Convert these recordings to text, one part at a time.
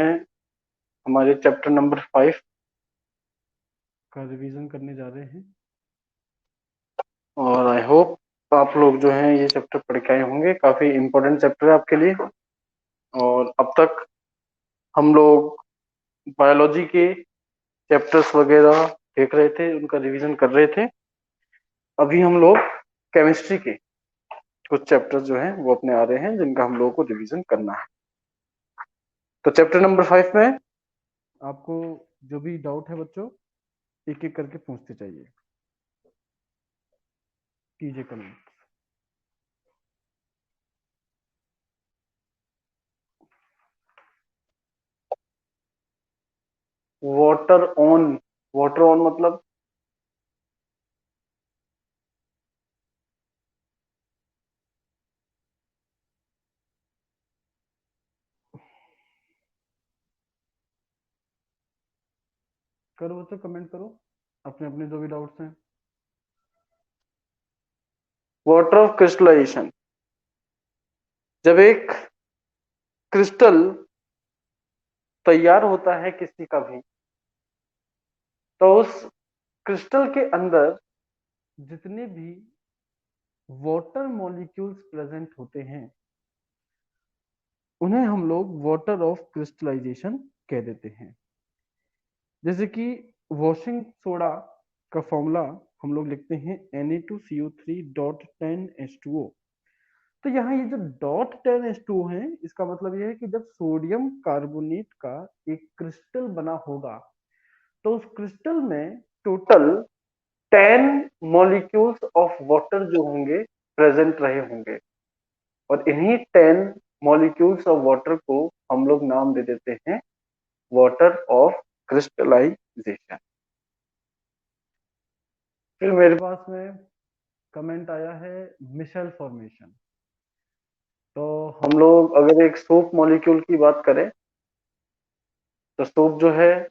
हमारे chapter number 5 का revision करने जा रहे हैं और आई होप आप लोग जो हैं ये चैप्टर पढ़ के आए होंगे। काफी इम्पोर्टेंट चैप्टर है आपके लिए। और अब तक हम लोग बायोलॉजी के चैप्टर्स वगैरह देख रहे थे, उनका रिवीजन कर रहे थे। अभी हम लोग केमिस्ट्री के कुछ चैप्टर्स जो हैं वो अपने आ रहे हैं जिनका हम लोगों को रिवीजन करना है। तो चैप्टर नंबर 5 में आपको जो भी डाउट है बच्चों एक एक करके पूछते चाहिए, कीजिए comment. Water on, water on मतलब करो बच्चों, कमेंट करो अपने अपने जो भी डाउट्स हैं। वाटर ऑफ क्रिस्टलाइजेशन, जब एक क्रिस्टल तैयार होता है किसी का भी, तो उस क्रिस्टल के अंदर जितने भी वाटर मॉलिक्यूल्स प्रेजेंट होते हैं उन्हें हम लोग वाटर ऑफ क्रिस्टलाइजेशन कह देते हैं। जैसे कि वॉशिंग सोडा का फॉर्मूला हम लोग लिखते हैं Na2CO3.10H2O। तो यहाँ ये जो .10H2O है इसका मतलब ये है कि जब सोडियम कार्बोनेट का एक क्रिस्टल बना होगा तो उस क्रिस्टल में टोटल 10 मॉलिक्यूल्स ऑफ वाटर जो होंगे प्रेजेंट रहे होंगे। और इन्हीं 10 मॉलिक्यूल्स ऑफ वाटर को हम लोग नाम दे देते हैं वाटर ऑफ क्रिस्टलाइजेशन। फिर मेरे पास में कमेंट आया है मिशेल फॉर्मेशन। तो हम लोग अगर एक सोप मॉलिक्यूल की बात करें तो सोप जो है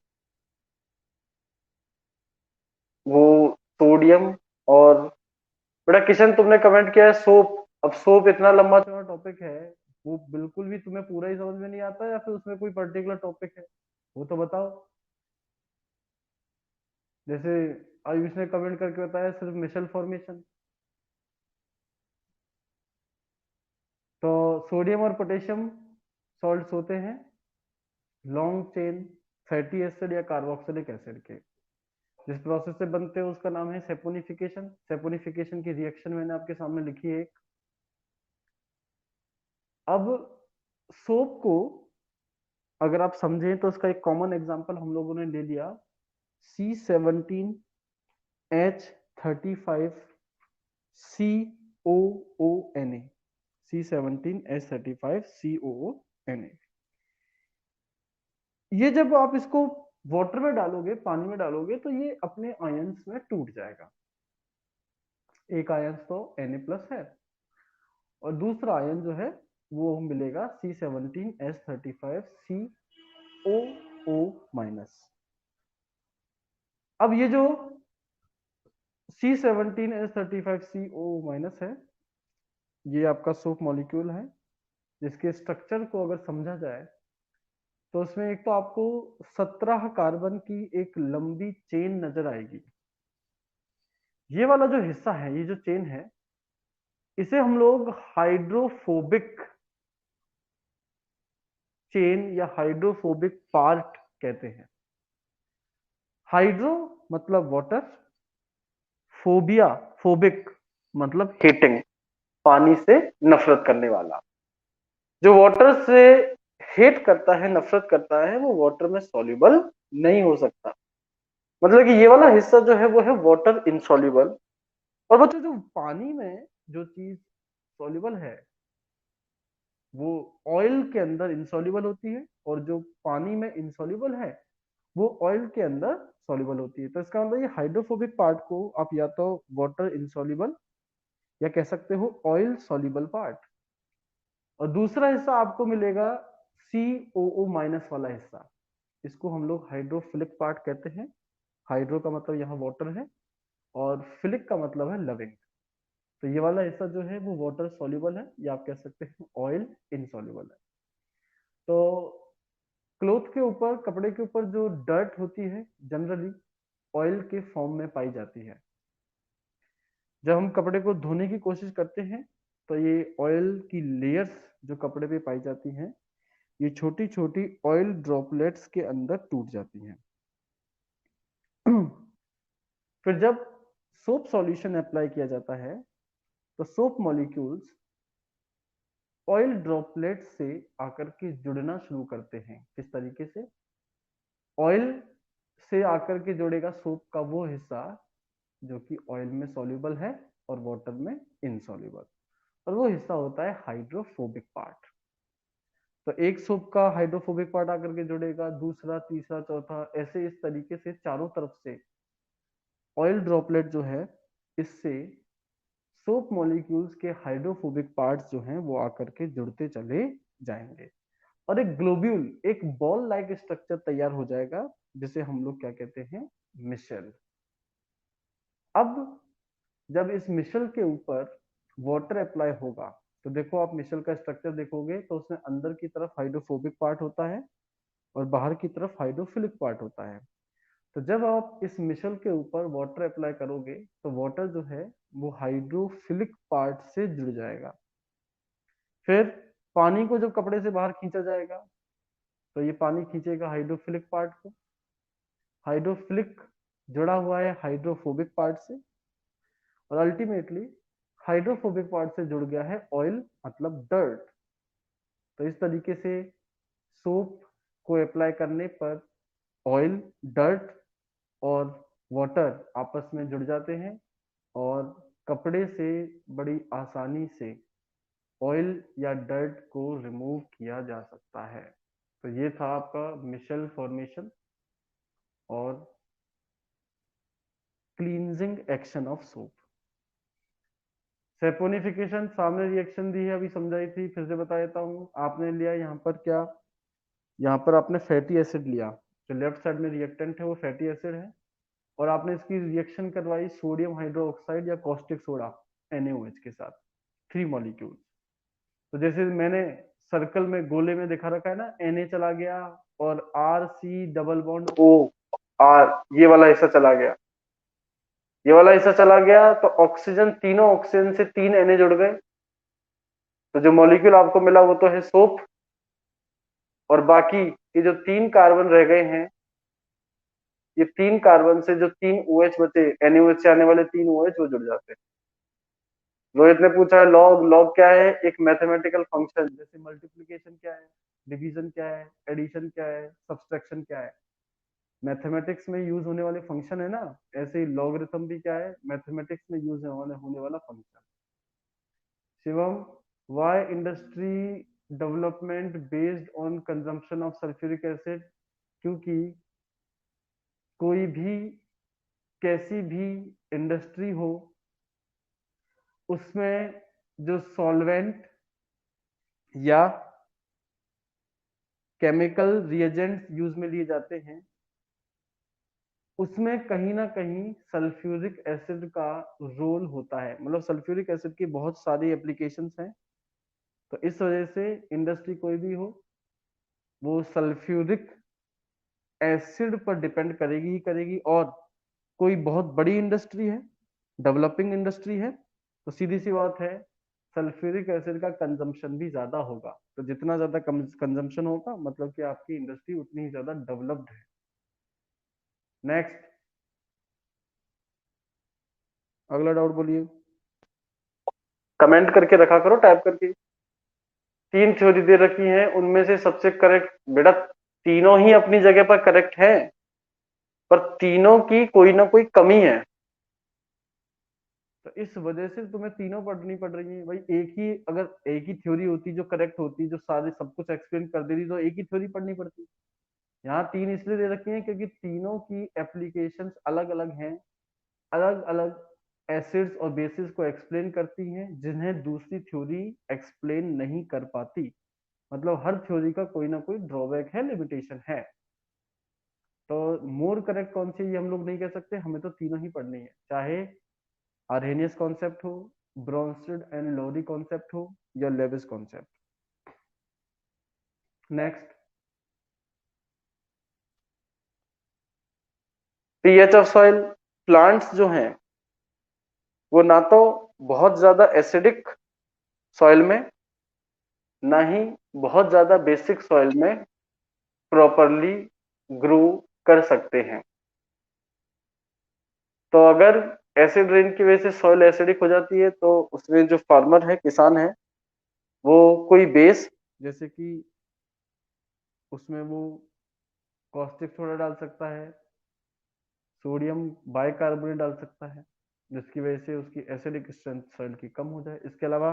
वो सोडियम और, बेटा किशन तुमने कमेंट किया है सोप। अब सोप इतना लंबा चौड़ा टॉपिक है, वो बिल्कुल भी तुम्हें पूरा ही समझ में नहीं आता या फिर उसमें कोई पर्टिकुलर टॉपिक है वो तो बताओ। जैसे आयुष ने कमेंट करके बताया सिर्फ मिशेल फॉर्मेशन। तो सोडियम और पोटेशियम सॉल्ट्स होते हैं लॉन्ग चेन फैटी एसिड या कार्बोक्सिलिक एसिड के। जिस प्रोसेस से बनते हैं उसका नाम है सेपोनिफिकेशन। सेपोनिफिकेशन की रिएक्शन मैंने आपके सामने लिखी है एक। अब सोप को अगर आप समझें तो उसका एक कॉमन एग्जांपल हम लोगों ने ले लिया C17H35COONA। C17H35COONA। ये जब आप इसको वाटर में डालोगे, पानी में डालोगे तो ये अपने आयंस में टूट जाएगा। एक आयंस तो Na+ है और दूसरा आयन जो है वो मिलेगा C17H35COO-। अब ये जो C17H35CO- है ये आपका सोप मॉलिक्यूल है जिसके स्ट्रक्चर को अगर समझा जाए तो उसमें एक तो आपको 17 कार्बन की एक लंबी चेन नजर आएगी। ये वाला जो हिस्सा है, ये जो चेन है, इसे हम लोग हाइड्रोफोबिक चेन या हाइड्रोफोबिक पार्ट कहते हैं। हाइड्रो मतलब वाटर, फोबिया फोबिक मतलब हेटिंग, पानी से नफरत करने वाला। जो वाटर से हेट करता है, नफरत करता है, वो वाटर में सॉल्युबल नहीं हो सकता। मतलब कि ये वाला हिस्सा जो है वो है वाटर इनसॉल्युबल। और बच्चों जो पानी में जो चीज सॉल्युबल है वो ऑयल के अंदर इंसॉल्युबल होती है और जो पानी में इंसॉल्युबल है वो ऑयल के अंदर सॉल्युबल होती है। तो इसका मतलब ये हाइड्रोफोबिक पार्ट को आप या तो वाटर इनसॉल्युबल या कह सकते हो ऑयल सॉल्युबल पार्ट। और दूसरा हिस्सा आपको मिलेगा COO- वाला हिस्सा। इसको हम लोग हाइड्रोफिलिक पार्ट कहते हैं। हाइड्रो का मतलब यहाँ वाटर है और फिलिक का मतलब है लविंग। तो ये वाला हिस्सा जो है वो वाटर सॉल्युबल है या आप कह सकते हैं ऑयल इनसॉल्युबल है। तो क्लोथ के ऊपर, कपड़े के ऊपर जो डर्ट होती है जनरली ऑयल के फॉर्म में पाई जाती है। जब हम कपड़े को धोने की कोशिश करते हैं तो ये ऑयल की लेयर्स जो कपड़े पे पाई जाती हैं, ये छोटी छोटी ऑयल ड्रॉपलेट्स के अंदर टूट जाती हैं। फिर जब सोप सॉल्यूशन अप्लाई किया जाता है तो सोप मॉलिक्यूल्स ऑयल ड्रॉपलेट से आकर के जुड़ना शुरू करते हैं। किस तरीके से? ऑयल से आकर के जुड़ेगा सोप का वो हिस्सा जो कि ऑयल में सॉल्युबल है और वाटर में इनसॉल्युबल, और वो हिस्सा होता है हाइड्रोफोबिक पार्ट। तो एक सोप का हाइड्रोफोबिक पार्ट आकर के जुड़ेगा, दूसरा, तीसरा, चौथा, ऐसे इस तरीके से चारों तरफ से ऑयल ड्रॉपलेट जो है इससे सोप मॉलिक्यूल्स के हाइड्रोफोबिक पार्ट्स जो हैं वो आकर के जुड़ते चले जाएंगे और एक ग्लोब्यूल, एक बॉल लाइक स्ट्रक्चर तैयार हो जाएगा जिसे हम लोग क्या कहते हैं? मिशेल। अब जब इस मिशेल के ऊपर वाटर अप्लाई होगा तो देखो, आप मिशेल का स्ट्रक्चर देखोगे तो उसमें अंदर की तरफ हाइड्रोफोबिक पार्ट होता है और बाहर की तरफ हाइड्रोफिलिक पार्ट होता है। तो जब आप इस मिशेल के ऊपर वाटर अप्लाई करोगे तो वाटर जो है वो हाइड्रोफिलिक पार्ट से जुड़ जाएगा। फिर पानी को जब कपड़े से बाहर खींचा जाएगा तो ये पानी खींचेगा हाइड्रोफिलिक पार्ट को। हाइड्रोफिलिक जुड़ा हुआ है हाइड्रोफोबिक पार्ट से और अल्टीमेटली हाइड्रोफोबिक पार्ट से जुड़ गया है ऑयल, मतलब डर्ट। तो इस तरीके से सोप को अप्लाई करने पर ऑयल, डर्ट और वाटर आपस में जुड़ जाते हैं और कपड़े से बड़ी आसानी से ऑयल या डर्ट को रिमूव किया जा सकता है। तो ये था आपका मिशेल फॉर्मेशन और cleansing action of soap. Saponification, सामने रिएक्शन दी है, अभी समझाई थी, फिर से बता देता हूँ। आपने लिया यहाँ पर क्या? यहाँ पर आपने फैटी एसिड लिया, जो लेफ्ट साइड में रिएक्टेंट है वो फैटी एसिड है, और आपने इसकी रिएक्शन करवाई सोडियम हाइड्रोक्साइड या कॉस्टिक सोडा NaOH के साथ, 3 मॉलिक्यूल। तो जैसे मैंने सर्कल में गोले में दिखा रखा है ना, Na चला गया और RC डबल बॉन्ड OR, ये वाला हिस्सा चला गया, ये वाला हिस्सा चला गया, तो ऑक्सीजन, तीनों ऑक्सीजन से 3 Na जुड़ गए। तो जो मॉलिक्यूल आपको मिला वो तो है सोप, और बाकी ये जो 3 कार्बन रह गए हैं, ये 3 कार्बन से जो 3 OH बचे, NaOH से आने वाले 3 OH वो जुड़ जाते हैं। रोहित ने पूछा है लॉग, लॉग क्या है? एक मैथमेटिकल फंक्शन, जैसे मल्टीप्लिकेशन क्या है, डिवीजन क्या है, एडिशन क्या है, सब्सट्रैक्शन क्या है, मैथमेटिक्स में यूज होने वाले फंक्शन है ना, ऐसे ही लॉगरिथम भी क्या है? मैथमेटिक्स में यूज होने वाला function. Shivam, why industry development based on consumption of sulphuric acid? क्योंकि कोई भी, कैसी भी इंडस्ट्री हो, उसमें जो सॉल्वेंट या केमिकल रिएजेंट्स यूज में लिए जाते हैं उसमें कहीं ना कहीं सल्फ्यूरिक एसिड का रोल होता है। मतलब सल्फ्यूरिक एसिड की बहुत सारी एप्लीकेशंस हैं, तो इस वजह से इंडस्ट्री कोई भी हो वो सल्फ्यूरिक एसिड पर डिपेंड करेगी ही करेगी। और कोई बहुत बड़ी इंडस्ट्री है, डेवलपिंग इंडस्ट्री है, तो सीधी सी बात है सल्फ्यूरिक एसिड का कंजम्पशन भी ज्यादा होगा। तो जितना ज्यादा कंजम्पशन होगा मतलब कि आपकी इंडस्ट्री उतनी ही ज्यादा डेवलप्ड है। नेक्स्ट, अगला डाउट बोलिए, कमेंट करके रखा करो, टाइप करके। 3 थ्योरी दे रखी हैं, उनमें से सबसे करेक्ट, बेटा तीनों ही अपनी जगह पर करेक्ट है, पर तीनों की कोई ना कोई कमी है, तो इस वजह से तुम्हें तीनों पढ़नी पड़ रही है भाई। एक ही, अगर एक ही थ्योरी होती जो करेक्ट होती, जो सारे सब कुछ एक्सप्लेन कर देती, तो एक ही थ्योरी पढ़नी पड़ती। यहाँ 3 इसलिए दे रखी है क्योंकि तीनों की एप्लीकेशंस अलग अलग हैं, अलग अलग एसिड्स और बेसिस को एक्सप्लेन करती हैं जिन्हें दूसरी थ्योरी एक्सप्लेन नहीं कर पाती। मतलब हर थ्योरी का कोई ना कोई ड्रॉबैक है, लिमिटेशन है। तो मोर करेक्ट कौन सी, ये हम लोग नहीं कह सकते, हमें तो तीनों ही पढ़नी है, चाहे आर्हेनियस कॉन्सेप्ट हो, ब्रोंस्टेड एंड लोरी कॉन्सेप्ट हो, या Lewis concept. Next, pH of soil, plants जो हैं वो ना तो बहुत ज्यादा एसिडिक सॉइल में, ना ही बहुत ज्यादा बेसिक सॉइल में प्रॉपरली ग्रो कर सकते हैं। तो अगर एसिड रेन की वजह से सॉइल एसिडिक हो जाती है तो उसमें जो फार्मर है, किसान है, वो कोई बेस, जैसे कि उसमें वो कॉस्टिक सोडा डाल सकता है, सोडियम बाइकार्बोनेट डाल सकता है, जिसकी वजह से उसकी एसिडिक स्ट्रेंथ सॉइल की कम हो जाए। इसके अलावा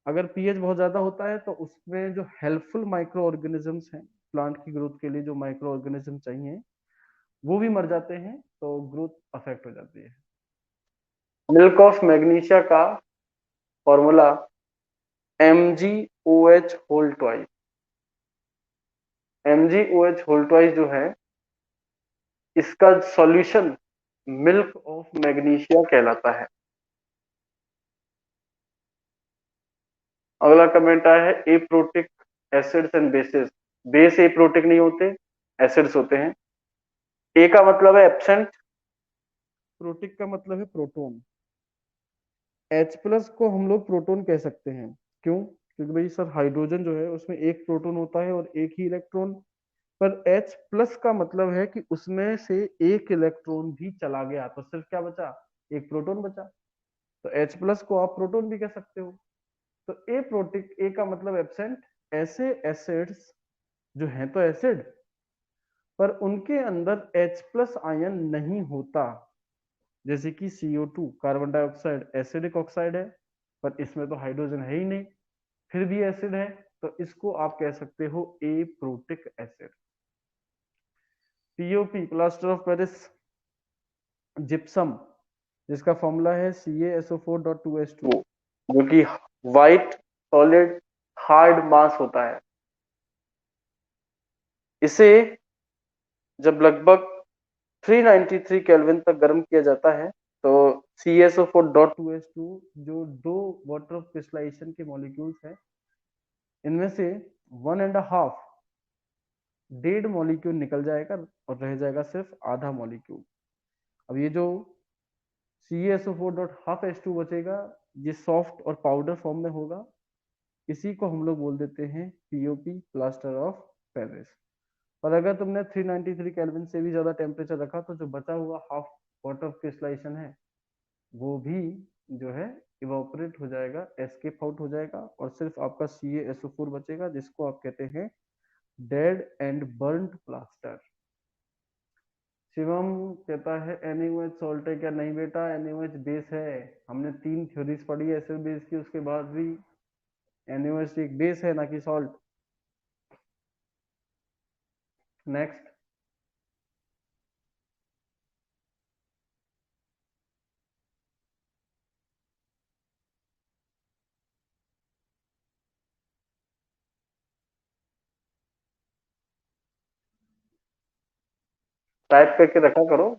अगर पीएच बहुत ज्यादा होता है तो उसमें जो हेल्पफुल माइक्रो ऑर्गेनिजम्स हैं, प्लांट की ग्रोथ के लिए जो माइक्रो ऑर्गेनिज्म चाहिए, वो भी मर जाते हैं, तो ग्रोथ अफेक्ट हो जाती है। मिल्क ऑफ मैग्नीशिया का formula MgOH whole twice. MgOH whole twice जो है, इसका सॉल्यूशन मिल्क ऑफ मैग्नीशिया कहलाता है। अगला कमेंट आया है aprotic acids and bases. Base aprotic नहीं होते, एसिड्स होते हैं। ए का मतलब है एब्सेंट, प्रोटिक का मतलब है प्रोटोन। H प्लस को हम लोग प्रोटोन कह सकते हैं। क्यों? क्योंकि भाई सर हाइड्रोजन जो है उसमें एक प्रोटोन होता है और एक ही इलेक्ट्रॉन, पर H प्लस का मतलब है कि उसमें से एक इलेक्ट्रॉन भी चला गया, तो सिर्फ क्या बचा? एक प्रोटोन बचा। तो H प्लस को आप प्रोटोन भी कह सकते हो। तो ए प्रोटिक, ए का मतलब एब्सेंट। ऐसे एसिड्स जो हैं तो एसिड, पर उनके अंदर H प्लस आयन नहीं होता, जैसे कि CO2 carbon dioxide acidic oxide है, पर इसमें तो हाइड्रोजन है ही नहीं, फिर भी एसिड है, तो इसको आप कह सकते हो a protic acid. POP plaster of Paris gypsum, जिसका फॉर्मूला है CaSO4.2H2, जो कि व्हाइट सॉलिड हार्ड मास होता है। इसे जब लगभग 393 केल्विन तक गर्म किया जाता है तो CaSO4.2H2 जो दो वाटर ऑफ क्रिस्टलाइजेशन के मॉलिक्यूल्स हैं, इनमें से 1.5 डेढ़ मॉलिक्यूल निकल जाएगा और रह जाएगा सिर्फ आधा मॉलिक्यूल। अब ये जो CaSO4.12H2 बचेगा, ये सॉफ्ट और पाउडर फॉर्म में होगा। इसी को हम लोग बोल देते हैं पीओपी प्लास्टर ऑफ पेरिस। और अगर तुमने 393 केल्विन से भी ज्यादा टेम्परेचर रखा तो जो बचा हुआ हाफ वाटर ऑफ क्रिस्टलाइजेशन है वो भी जो है इवापोरेट हो जाएगा, एस्केप आउट हो जाएगा, और सिर्फ आपका CaSO4 बचेगा, जिसको आप कहते हैं dead and burned plaster. Shivam कहता है NaOH सॉल्ट है क्या? नहीं बेटा, NaOH बेस है। हमने 3 थ्योरीज पढ़ी है एसिड बेस की, उसके बाद भी NaOH एक बेस है, ना कि सॉल्ट। नेक्स्ट, टाइप करके रखा करो।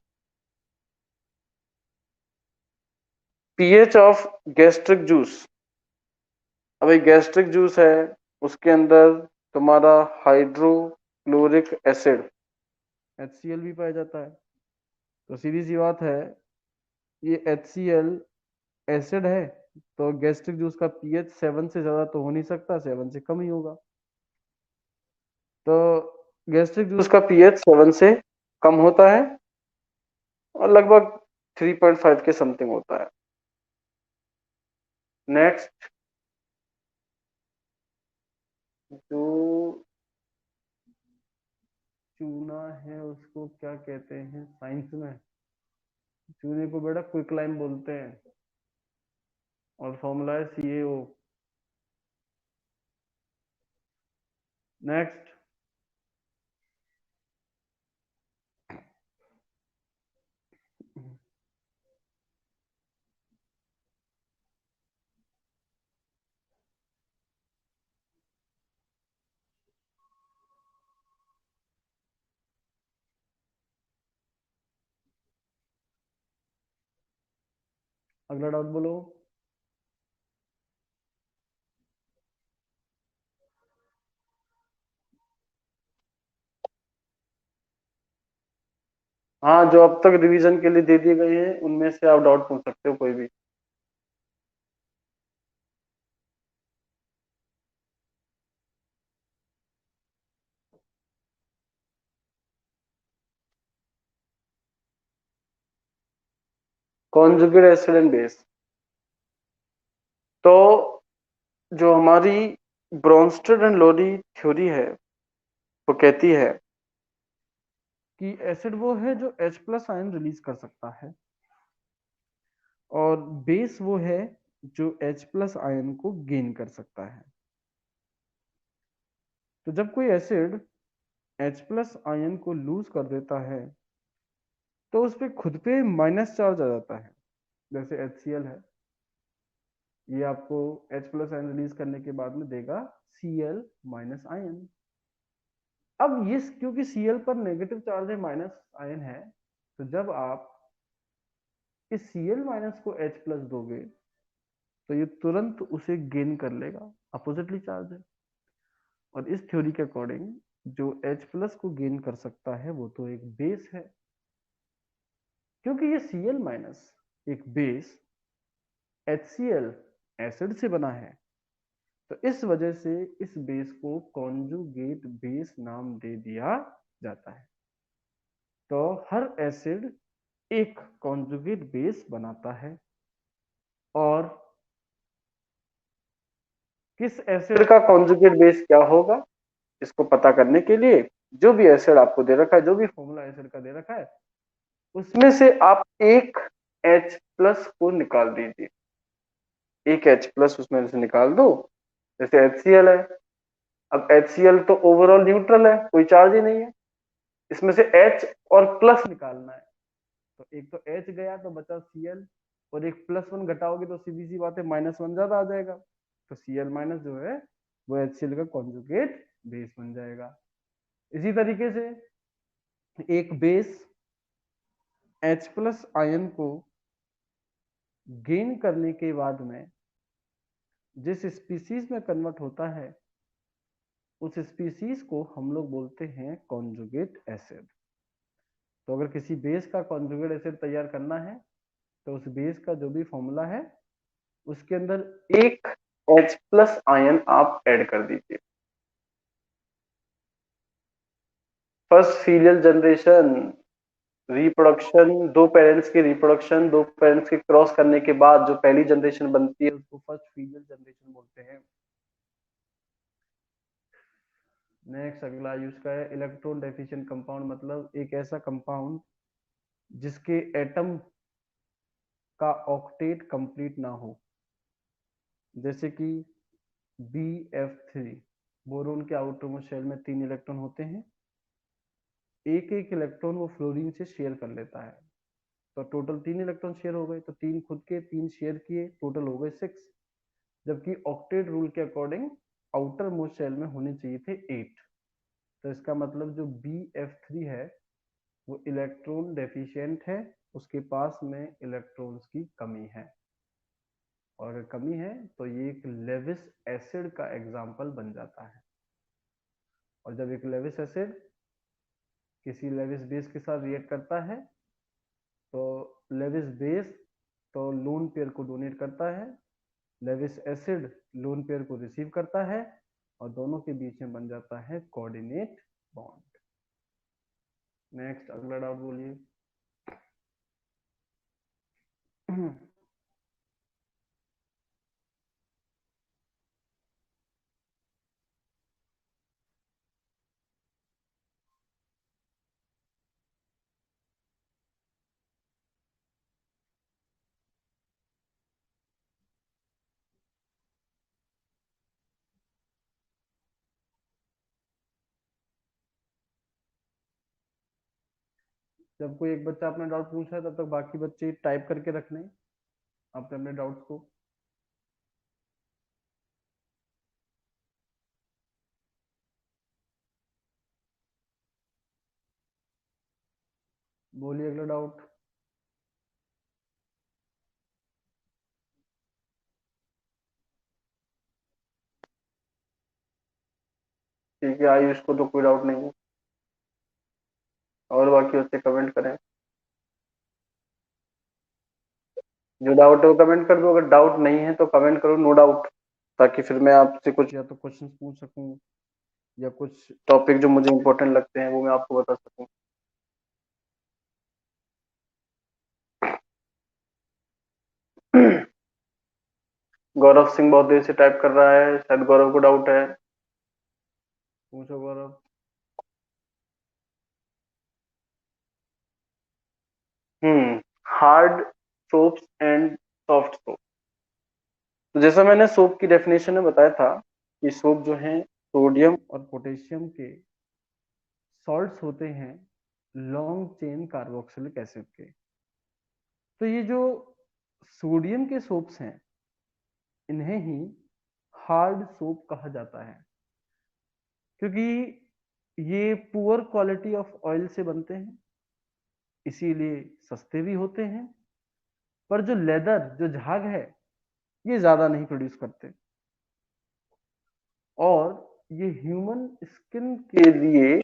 PH of gastric juice. अब एक गैस्ट्रिक जूस है, उसके अंदर तुम्हारा हाइड्रोक्लोरिक एसिड HCl भी पाया जाता है। तो सीधी सी बात है, ये HCl एसिड है, तो गैस्ट्रिक जूस का पीएच 7 से ज्यादा तो हो नहीं सकता, 7 से कम ही होगा। तो गैस्ट्रिक जूस का पीएच 7 से कम होता है और लगभग 3.5 के समथिंग होता है। नेक्स्ट, जो चूना है उसको क्या कहते हैं साइंस में? चूने को बेटा क्विकलाइम बोलते हैं, और फॉर्मूला है CaO। नेक्स्ट, अगला डाउट बोलो। हाँ, जो अब तक रिवीजन के लिए दे दिए गए हैं उनमें से आप डाउट पूछ सकते हो कोई भी। कॉन्जुगेट एसिड एंड बेस, तो जो हमारी ब्रोंस्टेड एंड लोरी थ्योरी है वो कहती है कि एसिड वो है जो H प्लस आयन रिलीज कर सकता है, और बेस वो है जो H प्लस आयन को गेन कर सकता है। तो जब कोई एसिड H प्लस आयन को लूज कर देता है तो उस पे खुद पे माइनस चार्ज आ जाता है, जैसे HCl है, ये आपको H प्लस आयन रिलीज करने के बाद में देगा Cl माइनस आयन। अब ये क्योंकि Cl पर नेगेटिव चार्ज है, माइनस आयन है, तो जब आप इस Cl माइनस को H प्लस दोगे तो ये तुरंत उसे गेन कर लेगा, अपोजिटली चार्ज है। और इस थ्योरी के अकॉर्डिंग जो H प्लस को गेन कर सकता है वो तो एक बेस है, क्योंकि ये Cl माइनस एक बेस HCl एसिड से बना है, तो इस वजह से इस बेस को कॉन्जुगेट बेस नाम दे दिया जाता है। तो हर एसिड एक कॉन्जुगेट बेस बनाता है, और किस एसिड का कॉन्जुगेट बेस क्या होगा इसको पता करने के लिए जो भी एसिड आपको दे रखा है, जो भी फॉर्मूला एसिड का दे रखा है, उसमें से आप एक H प्लस को निकाल दीजिए। एक H प्लस उसमें से निकाल दो, जैसे HCl है। अब HCl तो ओवरऑल न्यूट्रल है, कोई चार्ज ही नहीं है, इसमें से H और प्लस निकालना है। तो एक तो H गया तो बचा Cl, और एक +1 घटाओगे तो सीधी सी बात है -1 ज्यादा आ जाएगा, तो Cl माइनस जो है वो HCl का कॉन्जुगेट बेस बन जाएगा। इसी तरीके से एक बेस H प्लस आयन को गेन करने के बाद में जिस स्पीसीज में कन्वर्ट होता है उस स्पीसीज को हम लोग बोलते हैं कॉन्जुगेट एसिड। तो अगर किसी बेस का कॉन्जुगेट एसिड तैयार करना है तो उस बेस का जो भी फॉर्मूला है उसके अंदर एक H प्लस आयन आप ऐड कर दीजिए। फर्स्ट सीरियल जनरेशन, रिप्रोडक्शन, दो पेरेंट्स की रिप्रोडक्शन, दो पेरेंट्स के क्रॉस करने के बाद जो पहली जनरेशन बनती है उसको फर्स्ट फीलियल जनरेशन बोलते हैं। नेक्स्ट अगला यूज का है इलेक्ट्रॉन डेफिशिएंट कंपाउंड, मतलब एक ऐसा कंपाउंड जिसके एटम का ऑक्टेट कंप्लीट ना हो, जैसे कि BF3। बोरोन के आउटरमोस्ट शेल में 3 इलेक्ट्रॉन होते हैं, एक एक इलेक्ट्रॉन वो फ्लोरीन से शेयर कर लेता है, तो टोटल 3 इलेक्ट्रॉन शेयर हो गए, तो 3 खुद के 3 शेयर किए, टोटल हो गए 6। जबकि ऑक्टेट रूल के अकॉर्डिंग आउटर मोस्ट शेल में होने चाहिए थे 8। तो इसका मतलब जो BF3 है वो इलेक्ट्रॉन डेफिशिएंट है, उसके पास में इलेक्ट्रॉन्स की कमी है, और अगर कमी है तो ये एक लेविस एसिड का एग्जाम्पल बन जाता है। और जब एक लेविस एसिड किसी लेविस बेस के साथ रिएक्ट करता है तो लेविस बेस तो लोन पेयर को डोनेट करता है, लेविस एसिड लोन पेयर को रिसीव करता है, और दोनों के बीच में बन जाता है कोऑर्डिनेट बॉन्ड। नेक्स्ट अगला डाउट बोलिए। जब कोई एक बच्चा अपना डाउट पूछ रहा है तब तक बाकी बच्चे टाइप करके रख लें अपने अपने डाउट्स को। बोलिए अगला डाउट। ठीक है आयुष को तो कोई डाउट नहीं है। और बाकी बच्चे कमेंट करें, जो डाउट है वो कमेंट कर दो, अगर डाउट नहीं है तो कमेंट करो नो डाउट, ताकि फिर मैं आपसे कुछ या तो क्वेश्चंस पूछ सकूं या कुछ टॉपिक जो मुझे इंपॉर्टेंट लगते हैं वो मैं आपको बता सकूं। गौरव सिंह बहुत देर से टाइप कर रहा है, शायद गौरव को डाउट है। पूछो Gaurav. Hard soaps and soft soap. तो जैसा मैंने सोप की डेफिनेशन में बताया था कि सोप जो है सोडियम और पोटेशियम के सॉल्ट्स होते हैं लॉन्ग चेन कार्बोक्सिलिक एसिड के। तो ये जो सोडियम के सोप्स हैं इन्हें ही हार्ड सोप कहा जाता है, क्योंकि ये पुअर क्वालिटी ऑफ ऑयल से बनते हैं, इसीलिए सस्ते भी होते हैं। पर जो लेदर जो झाग है ये ज्यादा नहीं प्रोड्यूस करते, और ये ह्यूमन स्किन के लिए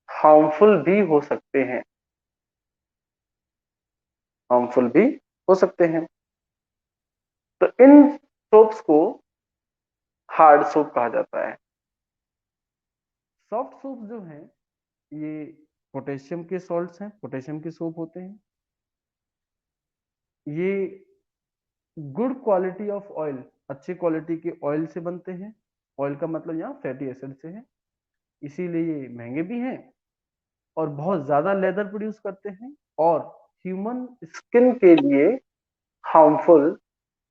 हार्मफुल भी हो सकते हैं, हार्मफुल भी हो सकते हैं। तो इन सोप्स को हार्ड सोप कहा जाता है। सॉफ्ट सोप जो है ये पोटेशियम के सॉल्ट्स हैं, पोटेशियम के सोप होते हैं। ये गुड क्वालिटी ऑफ ऑयल, अच्छी क्वालिटी के ऑयल से बनते हैं। ऑयल का मतलब यहाँ फैटी एसिड से है, इसीलिए ये महंगे भी हैं और बहुत ज्यादा लेदर प्रोड्यूस करते हैं, और ह्यूमन स्किन के लिए हार्मफुल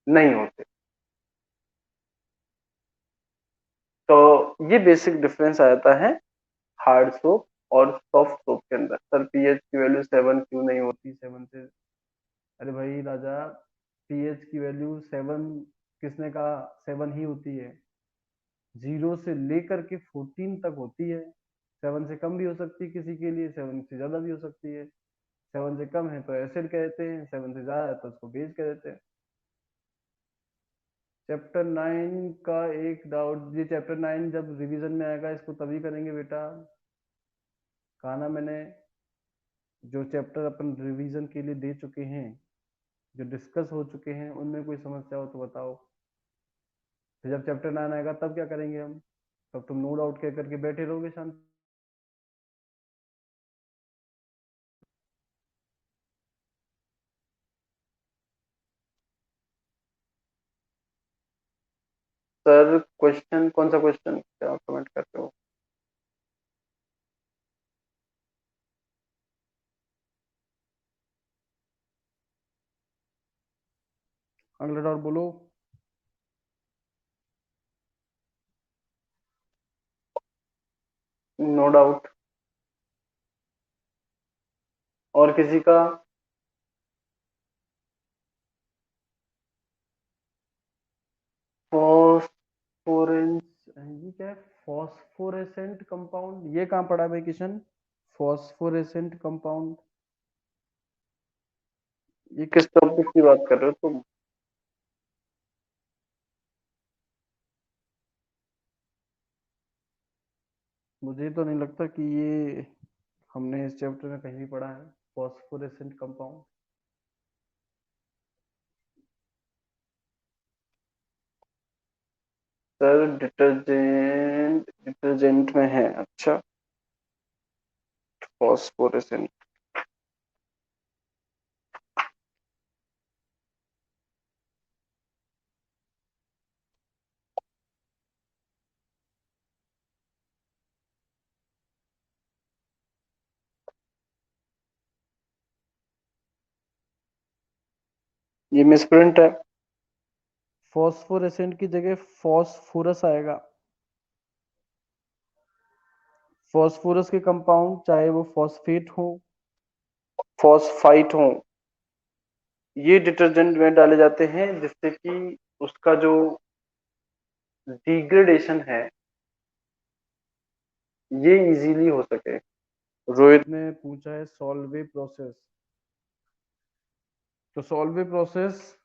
नहीं होते। तो ये बेसिक डिफरेंस आ जाता है हार्ड सोप और सॉफ्ट सोप के अंदर। सर पीएच की वैल्यू 7 क्यों नहीं होती 7 से? अरे भाई राजा, पीएच की वैल्यू 7 किसने कहा? 7 ही होती है। 0 से लेकर के 14 तक होती है। 7 से कम भी हो सकती है किसी के लिए, 7 से ज्यादा भी हो सकती है। 7 से कम है तो एसिड कहते हैं, 7 से ज्यादा है तो उसको बेस कह देते हैं। चैप्टर 9 का एक डाउट, ये चैप्टर 9 जब रिवीजन में आएगा इसको तभी करेंगे बेटा। कहा ना मैंने, जो चैप्टर अपन रिवीजन के लिए दे चुके हैं, जो डिस्कस हो चुके हैं, उनमें कोई समस्या हो तो बताओ। फिर जब चैप्टर 9 आएगा तब क्या करेंगे हम? तब तुम नो डाउट कह करके बैठे रहोगे शांति। सर क्वेश्चन कौन सा क्वेश्चन, क्या कमेंट करते हो? अगला डाउट बोलो। No doubt. और किसी का? फॉस्फोरेंस, ये क्या है? फॉस्फोरेसेंट कंपाउंड, ये कहाँ पढ़ा है भाई किशन? फॉस्फोरेसेंट कंपाउंड, ये किस टॉपिक की बात कर रहे हो तुम? मुझे तो नहीं लगता कि ये हमने इस चैप्टर में कहीं भी पढ़ा है phosphorescent compound. Sir detergent, detergent में है, अच्छा। फॉस्फोरेसेंट, ये मिसप्रिंट है। फॉस्फोरेसेंट की जगह फॉस्फोरस आएगा। फॉस्फोरस के कंपाउंड चाहे वो फॉस्फेट हो, फॉस्फाइट हो, ये डिटर्जेंट में डाले जाते हैं जिससे कि उसका जो डिग्रेडेशन है ये इजीली हो सके। रोहित ने पूछा है सॉल्वे प्रोसेस, तो सॉल्वे प्रोसेस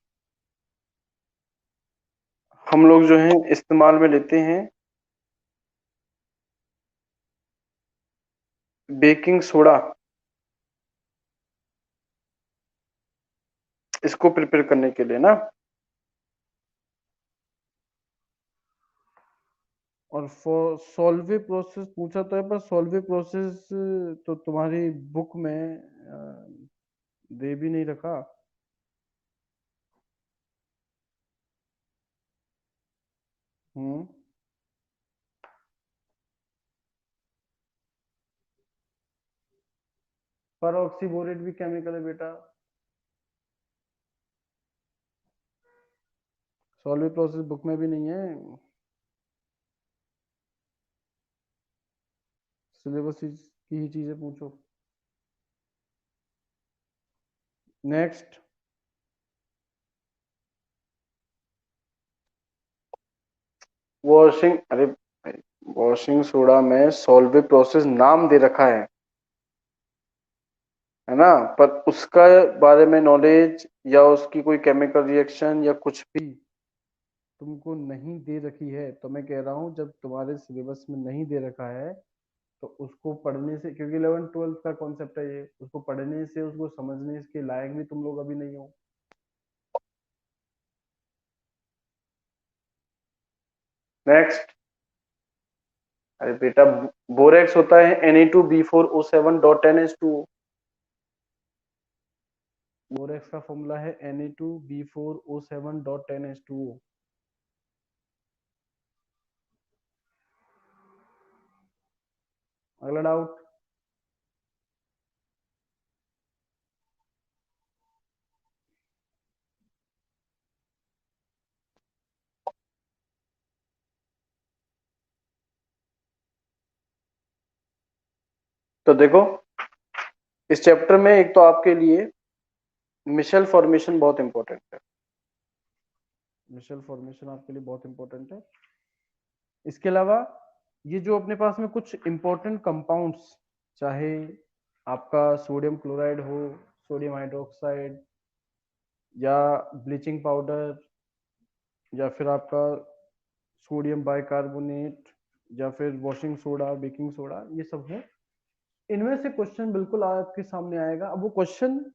हम लोग जो है इस्तेमाल में लेते हैं बेकिंग सोडा। इसको प्रिपेयर करने के लिए ना। और फॉर सॉल्वे प्रोसेस पूछा तो है, पर सॉल्वे प्रोसेस तो तुम्हारी बुक में दे भी नहीं रखा। हम्म। पर ऑक्सीबोरेट भी केमिकल है बेटा। सॉल्वे प्रोसेस बुक में भी नहीं है। सिलेबस की ही चीजें पूछो। नेक्स्ट। वॉशिंग, अरे वॉशिंग सोडा में सॉल्वे प्रोसेस नाम दे रखा है ना, पर उसका बारे में नॉलेज या उसकी कोई केमिकल रिएक्शन या कुछ भी तुमको नहीं दे रखी है, तो मैं कह रहा हूं जब तुम्हारे सिलेबस में नहीं दे रखा है तो उसको पढ़ने से, क्योंकि 11th 12th का कॉन्सेप्ट है ये, उसको पढ़ने से उसको समझने के लायक भी तुम लोग अभी नहीं हो। नेक्स्ट। अरे बेटा, बोरेक्स होता है Na2B4O7.NH2। बोरेक्स का फॉर्मूला है Na2B4O7.NH2। अगला डाउट। तो देखो, इस चैप्टर में एक तो आपके लिए मिशेल फॉर्मेशन बहुत इंपॉर्टेंट है। मिशेल फॉर्मेशन आपके लिए बहुत इंपॉर्टेंट है। इसके अलावा ये जो अपने पास में कुछ इंपॉर्टेंट कंपाउंड्स, चाहे आपका सोडियम क्लोराइड हो, सोडियम हाइड्रोक्साइड, या ब्लीचिंग पाउडर, या फिर आपका सोडियम बाइकार्बोनेट, या फिर वॉशिंग सोडा, बेकिंग सोडा, ये सब है। इनमें से क्वेश्चन बिल्कुल आपके सामने आएगा। अब वो क्वेश्चन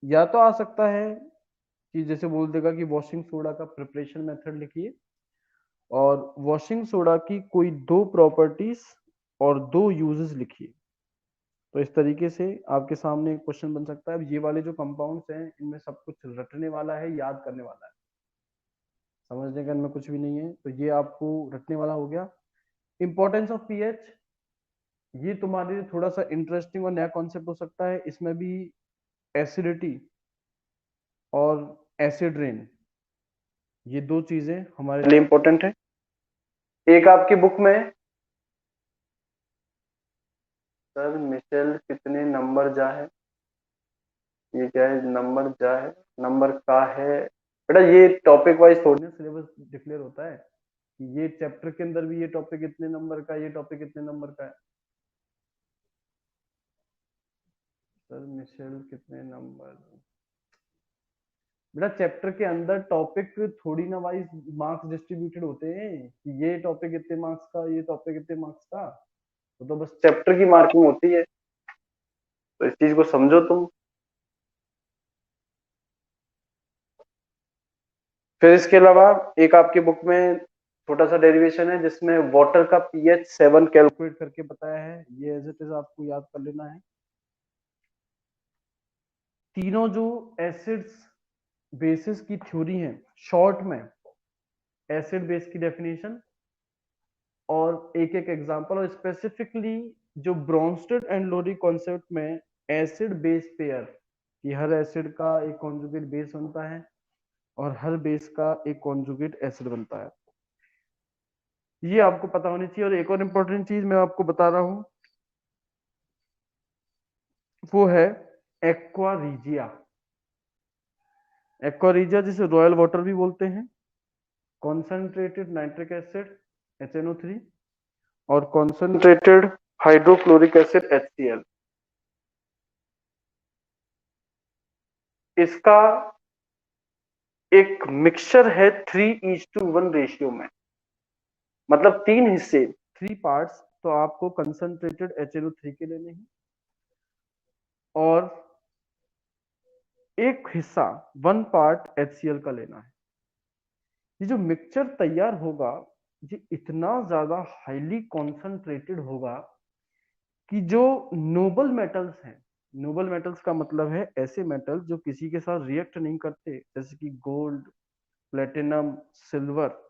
या तो आ सकता है कि जैसे बोल देगा कि वॉशिंग सोडा का प्रिपरेशन मेथड लिखिए और वॉशिंग सोडा की कोई दो प्रॉपर्टीज और दो यूजेस लिखिए। तो इस तरीके से आपके सामने क्वेश्चन बन सकता है। अब ये वाले जो कंपाउंड्स हैं इनमें सब कुछ रटने वाला है, याद करने वाला है, समझने का इनमें कुछ भी नहीं है। तो ये आपको रटने वाला हो गया। इंपॉर्टेंस ऑफ पीएच, ये तुम्हारे लिए थोड़ा सा इंटरेस्टिंग और नया कॉन्सेप्ट हो सकता है। इसमें भी एसिडिटी और एसिड रेन, ये दो चीजें हमारे लिए इंपॉर्टेंट है। एक आपकी बुक में, सर मिशेल कितने नंबर जा है, ये क्या है, नंबर जा है, नंबर का है। बेटा ये टॉपिक वाइज थोड़ी ना सिलेबस डिक्लेयर होता है कि ये चैप्टर के अंदर भी ये टॉपिक इतने नंबर का, ये टॉपिक इतने नंबर का है। सर मिशेल कितने नंबर, बेटा चैप्टर के अंदर टॉपिक थोड़ी ना वाइज मार्क्स डिस्ट्रीब्यूटेड होते हैं कि ये टॉपिक इतने मार्क्स का, ये टॉपिक इतने मार्क्स का। तो बस चैप्टर की मार्किंग होती है, तो इस चीज को समझो तुम। फिर इसके अलावा एक आपकी बुक में छोटा सा डेरिवेशन है जिसमें वाटर का pH 7 कैलकुलेट करके बताया है। ये एज इट इज आपको याद कर लेना है। तीनों जो एसिड्स बेसिस की थ्योरी है, शॉर्ट में एसिड बेस की डेफिनेशन और एक एक एग्जांपल, और स्पेसिफिकली जो ब्रोंस्टेड एंड लोरी कॉन्सेप्ट में एसिड बेस पेयर, कि हर एसिड का एक कॉन्जुगेट बेस बनता है और हर बेस का एक कॉन्जुगेट एसिड बनता है। ये आपको पता होनी चाहिए। और एक और इम्पोर्टेंट चीज मैं आपको बता रहा हूं, वो है एक्वा रीजिया। एक्वा रीजिया जिसे रॉयल वाटर भी बोलते हैं, कॉन्सेंट्रेटेड नाइट्रिक एसिड HNO3 और कॉन्सेंट्रेटेड हाइड्रोक्लोरिक एसिड HCl। इसका एक मिक्सचर है 3:1 रेशियो में, मतलब तीन हिस्से, थ्री पार्ट्स। तो आपको कंसंट्रेटेड HNO3 के लेने हैं और एक हिस्सा 1 पार्ट HCl का लेना है। ये जो मिक्सचर तैयार होगा ये इतना ज्यादा हाईली कॉन्सेंट्रेटेड होगा कि जो नोबल मेटल्स हैं, नोबल मेटल्स का मतलब है ऐसे मेटल जो किसी के साथ रिएक्ट नहीं करते, जैसे कि गोल्ड, प्लेटिनम, सिल्वर,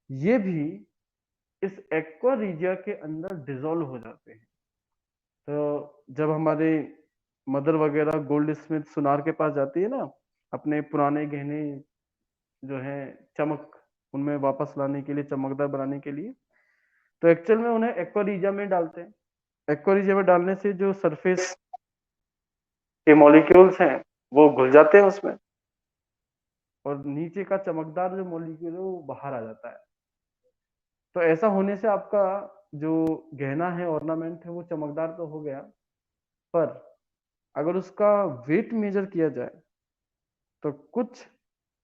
ये भी इस एक्वा रीजिया के अंदर डिसॉल्व हो जाते हैं। तो जब हमारे मदर वगैरह गोल्ड स्मिथ सुनार के पास जाती है ना, अपने पुराने गहने जो है चमक उनमें वापस लाने के लिए, चमकदार बनाने के लिए, तो एक्चुअल में उन्हें एक्वा रीजिया में डालते हैं। एक्वा रीजिया में डालने से जो सरफेस के मॉलिक्यूल्स हैं वो घुल जाते हैं उसमें, और नीचे का चमकदार जो मॉलिक्यूल है वो बाहर आ जाता है। तो ऐसा होने से आपका जो गहना है, ऑर्नामेंट है, वो चमकदार तो हो गया, पर अगर उसका वेट मेजर किया जाए तो कुछ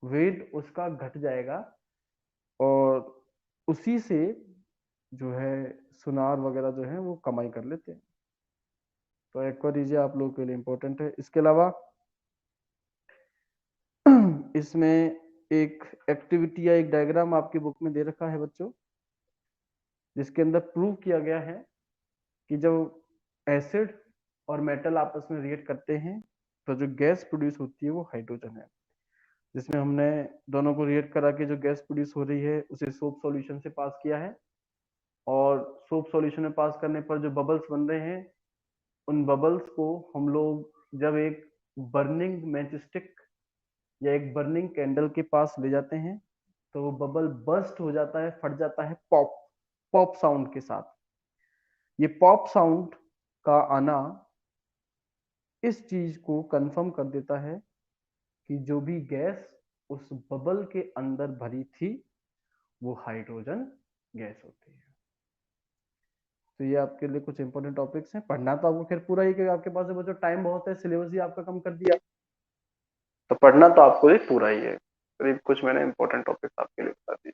वेट उसका घट जाएगा, और उसी से जो है सुनार वगैरह जो है वो कमाई कर लेते हैं। तो एक्वा रीजिया आप लोगों के लिए इंपॉर्टेंट है। इसके अलावा इसमें एक एक्टिविटी या एक डायग्राम आपकी बुक में दे रखा है बच्चों, जिसके अंदर प्रूव किया गया है कि जब एसिड और मेटल आपस में रिएक्ट करते हैं तो जो गैस प्रोड्यूस होती है वो हाइड्रोजन है। जिसमें हमने दोनों को रिएक्ट करा के जो गैस प्रोड्यूस हो रही है उसे सोप सॉल्यूशन से पास किया है, और सोप सॉल्यूशन में पास करने पर जो बबल्स बन रहे हैं, उन बबल्स को हम लोग जब एक बर्निंग मैच स्टिक या एक बर्निंग कैंडल के पास ले जाते हैं तो वो बबल बर्स्ट हो जाता है, फट जाता है पॉप पॉप साउंड के साथ। ये पॉप साउंड का आना इस चीज को कंफर्म कर देता है कि जो भी गैस उस बबल के अंदर भरी थी वो हाइड्रोजन गैस होती है। तो ये आपके लिए कुछ इंपॉर्टेंट टॉपिक्स हैं। पढ़ना तो आपको खैर पूरा ही, क्योंकि आपके पास बच्चों टाइम बहुत है, सिलेबस ही आपका कम कर दिया, तो पढ़ना तो आपको ही पूरा ही है। करीब कुछ मैंने इंपॉर्टेंट टॉपिक्स आपके लिए बता दिए।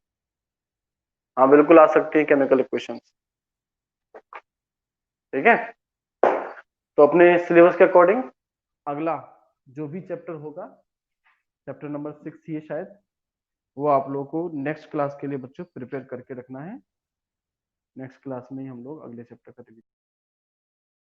हाँ बिल्कुल आ सकते हैं केमिकल इक्वेशंस, ठीक है। तो अपने सिलेबस के अकॉर्डिंग अगला जो भी चैप्टर होगा, चैप्टर नंबर 6 ये शायद, वो आप लोगों को नेक्स्ट क्लास के लिए बच्चों प्रिपेयर करके रखना है। नेक्स्ट क्लास में ही हम लोग अगले चैप्टर का